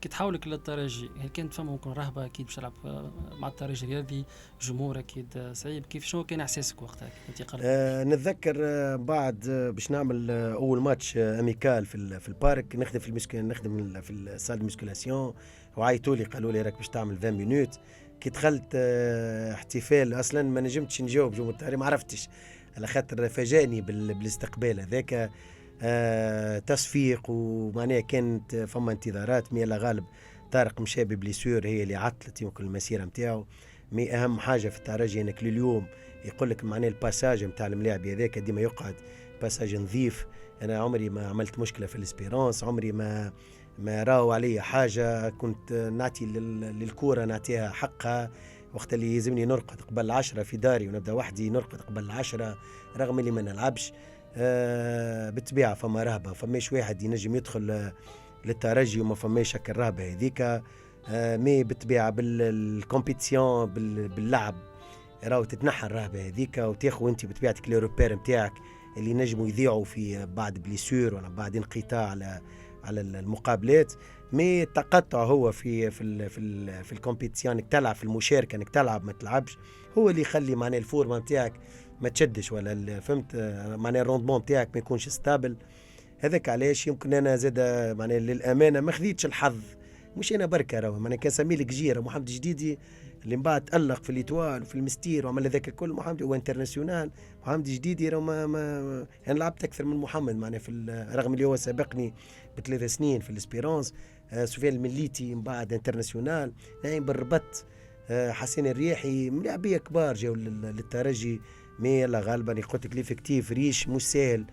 كي تحولك للترجي، هل كانت فما ممكن رهبه اكيد باش تلعب مع الترجي الرياضي، جمهور اكيد صعيب، كيف شنو كان احساسك وقتها انتقال؟ نتذكر بعد باش نعمل اول ماتش اميكال في البارك، نخدم نخدم في السال ميسكولاسيون، وعيطوا لي قالوا لي راك باش تعمل 20 مينوت. كي دخلت احتفال اصلا ما نجمتش نجاوب جمهور الترجي، ما عرفتش على خاطر فاجأني بالاستقبال هذاك. تصفيق، ومعناها كانت فما انتظارات. مي الله غالب طارق مشى ببليسور هي اللي عطلت يمكن المسيره نتاعو. مي اهم حاجه في الترجي انك لليوم يقول لك معناه الباساج نتاع الملاعب هذاك ديما يقعد باساج نظيف. انا عمري ما عملت مشكله في الاسبيرونس، عمري ما راوا علي حاجه. كنت نعطي للكوره نعطيها حقها وقت اللي يلزمني نرقد قبل 10 في داري ونبدا وحدي نرقد قبل 10 رغم اللي ما نلعبش. بالطبيعه فما رهبه، فماش واحد ينجم يدخل للترجي وما فماش هكا الرهبه هذيك. مي بالطبيعه بالكومبيتيسيون باللعب راهو تتنحى الرهبه هذيك، وتاخذ انت بطبيعتك لوروبير نتاعك اللي نجموا يذيعوا في بعد بليسور ولا بعد انقطاع على المقابلات. مي التقطع هو في الكومبيتيسيون، انك تلعب في المشاركه، انك تلعب ما تلعبش، هو اللي يخلي معناه الفورمه نتاعك ما تشدش، ولا فهمت معناه الروندمون نتاعك ما يكونش ستابل. هذاك علاش يمكن انا زاد معناه للامانه ما خذيتش الحظ، مش انا بركه راهو معناه كان سميل جزيره محمد جديدي اللي من بعد تألق في الإيطوال وفي المستير وعمل هذاك الكل. محمد هو انترناسيونال، محمد جديدي راهو ما انا لعبت اكثر من محمد معناه رغم اللي هو سابقني ب3 سنين في الاسبيرونس. سفيان المليتي من بعد انترناسيونال، نايم بالربط، حسين الرياحي، ملاعبيه كبار جاوا للترجي. مي يلا غالبا قلت لك ليفكتيف ريش مش سهل.